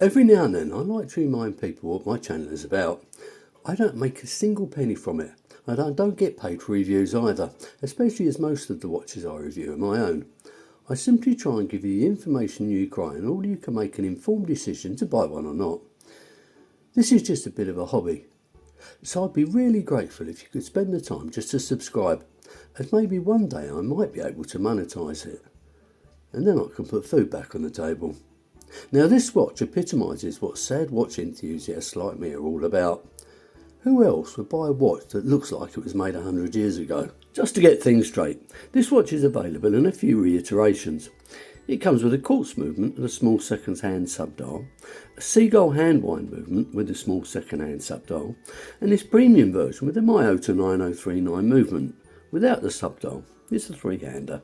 Every now and then I like to remind people what my channel is about. I don't make a single penny from it, and I don't get paid for reviews either, especially as most of the watches I review are my own. I simply try and give you the information you require in order you can make an informed decision to buy one or not. This is just a bit of a hobby, so I'd be really grateful if you could spend the time just to subscribe, as maybe one day I might be able to monetise it, and then I can put food back on the table. Now this watch epitomises what sad watch enthusiasts like me are all about. Who else would buy a watch that looks like it was made 100 years ago? Just to get things straight, this watch is available in a few reiterations. It comes with a quartz movement and a small second hand subdial, a seagull hand wind movement with a small second hand subdial, and this premium version with a Miyota 9039 movement without the subdial. It's a three-hander.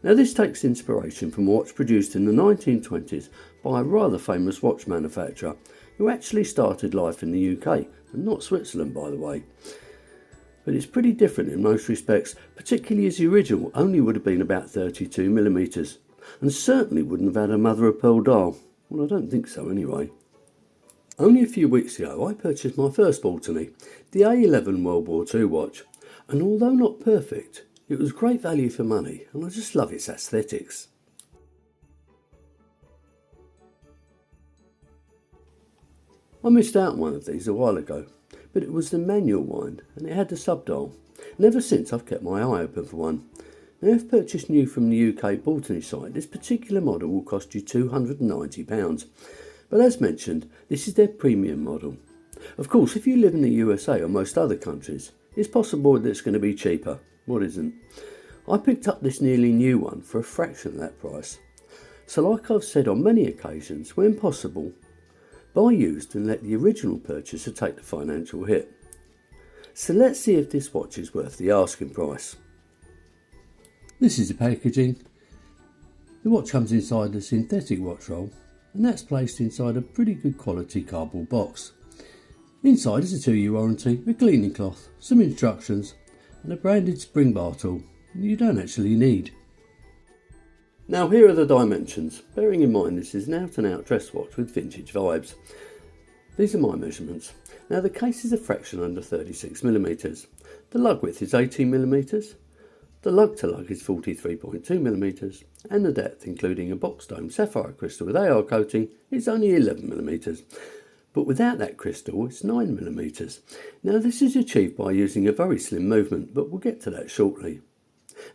Now this takes inspiration from a watch produced in the 1920s by a rather famous watch manufacturer who actually started life in the UK, and not Switzerland by the way. But it's pretty different in most respects, particularly as the original only would have been about 32mm, and certainly wouldn't have had a mother of pearl dial. Well, I don't think so anyway. Only a few weeks ago I purchased my first Baltany, the A11 World War II watch, and although not perfect, it was great value for money, and I just love its aesthetics. I missed out on one of these a while ago, but it was the manual wind and it had the subdial, and ever since I've kept my eye open for one. Now if purchased new from the UK Baltany site, this particular model will cost you £290, but as mentioned, this is their premium model. Of course, if you live in the USA or most other countries, it's possible that it's going to be cheaper. What isn't? I picked up this nearly new one for a fraction of that price. So like I've said on many occasions, when possible, buy used and let the original purchaser take the financial hit. So let's see if this watch is worth the asking price. This is the packaging. The watch comes inside a synthetic watch roll, and that's placed inside a pretty good quality cardboard box. Inside is a 2-year warranty, a cleaning cloth, some instructions, and a branded spring bar tool you don't actually need. Now here are the dimensions, bearing in mind this is an out and out dress watch with vintage vibes. These are my measurements. Now the case is a fraction under 36mm, the lug width is 18mm, the lug to lug is 43.2mm, and the depth, including a box dome sapphire crystal with AR coating, is only 11mm. But without that crystal it's 9mm. Now this is achieved by using a very slim movement, but we'll get to that shortly.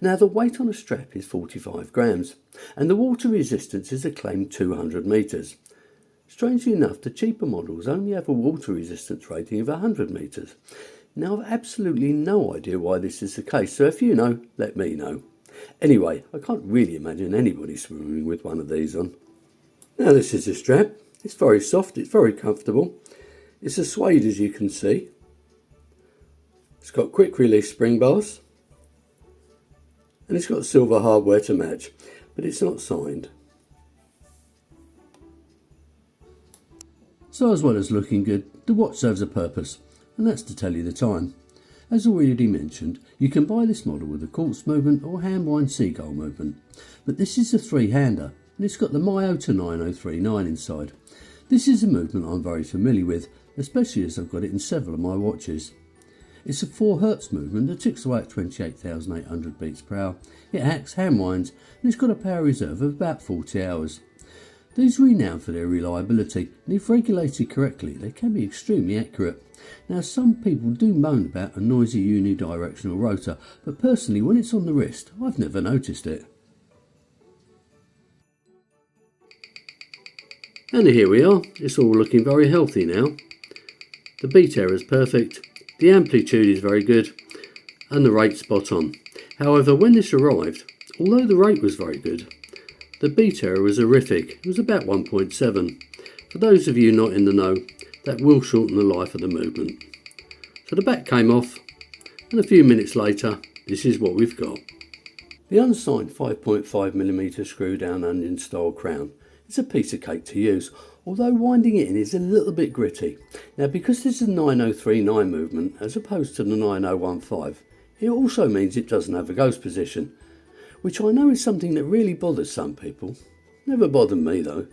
Now the weight on a strap is 45 grams, and the water resistance is a claimed 200 metres. Strangely enough, the cheaper models only have a water resistance rating of 100 metres. Now I've absolutely no idea why this is the case, so if you know, let me know. Anyway, I can't really imagine anybody swimming with one of these on. Now this is the strap. It's very soft, it's very comfortable. It's a suede as you can see. It's got quick release spring bars. And it's got silver hardware to match, but it's not signed. So as well as looking good, the watch serves a purpose, and that's to tell you the time. As already mentioned, you can buy this model with a quartz movement or hand wind seagull movement, but this is a three-hander, and it's got the Miyota 9039 inside. This is a movement I'm very familiar with, especially as I've got it in several of my watches. It's a 4Hz movement that ticks away at 28,800 beats per hour. It hacks, hand winds, and it's got a power reserve of about 40 hours. These are renowned for their reliability, and if regulated correctly they can be extremely accurate. Now some people do moan about a noisy unidirectional rotor, but personally when it's on the wrist I've never noticed it. And here we are, it's all looking very healthy now. The beat error is perfect, the amplitude is very good, and the rate spot on. However, when this arrived, although the rate was very good, the beat error was horrific. It was about 1.7. For those of you not in the know, that will shorten the life of the movement. So the back came off, and a few minutes later, this is what we've got. The unsigned 5.5mm screw down onion style crown is a piece of cake to use, although winding it in is a little bit gritty. Now because this is a 9039 movement as opposed to the 9015, it also means it doesn't have a ghost position, which I know is something that really bothers some people. Never bothered me though.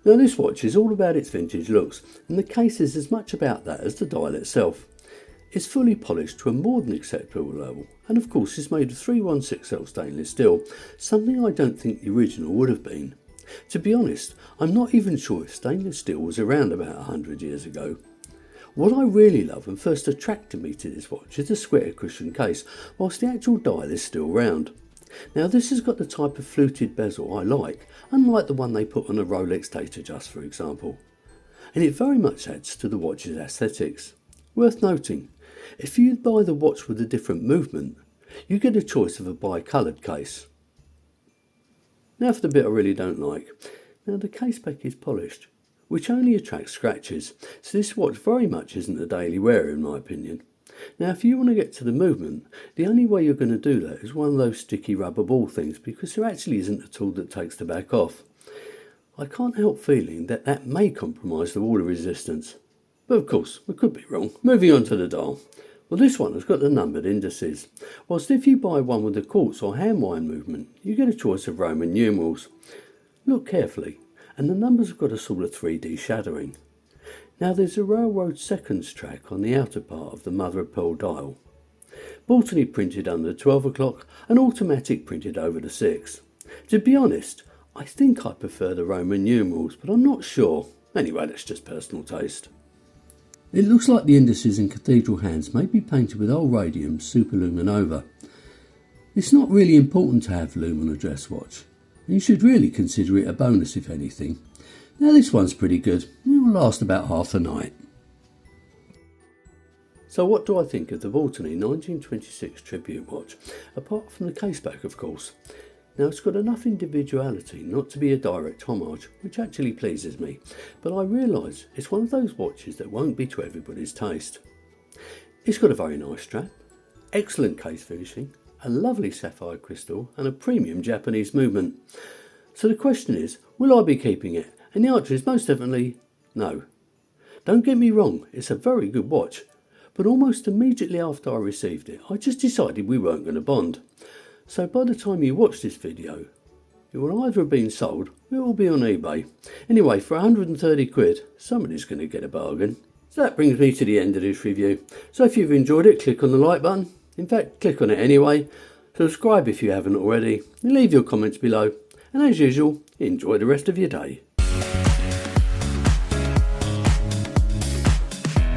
Now this watch is all about its vintage looks, and the case is as much about that as the dial itself. It's fully polished to a more than acceptable level, and of course is made of 316L stainless steel, something I don't think the original would have been. To be honest, I'm not even sure if stainless steel was around about 100 years ago. What I really love and first attracted me to this watch is the square cushion case, whilst the actual dial is still round. Now this has got the type of fluted bezel I like, unlike the one they put on a Rolex Datadust for example. And it very much adds to the watch's aesthetics. Worth noting, if you buy the watch with a different movement, you get a choice of a bi-coloured case. Now for the bit I really don't like. Now the case back is polished, which only attracts scratches, so this watch very much isn't a daily wearer in my opinion. Now if you want to get to the movement, the only way you're going to do that is one of those sticky rubber ball things, because there actually isn't a tool that takes the back off. I can't help feeling that that may compromise the water resistance. But of course, we could be wrong. Moving on to the dial. Well, this one has got the numbered indices, whilst if you buy one with a quartz or hand wind movement, you get a choice of Roman numerals. Look carefully, and the numbers have got a sort of 3D shadowing. Now there's a railroad seconds track on the outer part of the mother of pearl dial. Baltany printed under the 12 o'clock and automatic printed over the 6. To be honest, I think I prefer the Roman numerals, but I'm not sure. Anyway, that's just personal taste. It looks like the indices and cathedral hands may be painted with old radium superluminova. It's not really important to have lume on a dress watch, and you should really consider it a bonus if anything. Now this one's pretty good, it will last about half a night. So what do I think of the Baltany 1926 tribute watch, apart from the caseback of course? Now it's got enough individuality not to be a direct homage, which actually pleases me, but I realise it's one of those watches that won't be to everybody's taste. It's got a very nice strap, excellent case finishing, a lovely sapphire crystal and a premium Japanese movement. So the question is, will I be keeping it? And the answer is most definitely no. Don't get me wrong, it's a very good watch, but almost immediately after I received it, I just decided we weren't going to bond. So by the time you watch this video, it will either have been sold or it will be on eBay. Anyway, for 130 quid, somebody's going to get a bargain. So that brings me to the end of this review. So if you've enjoyed it, click on the like button. In fact, click on it anyway. Subscribe if you haven't already. And leave your comments below. And as usual, enjoy the rest of your day.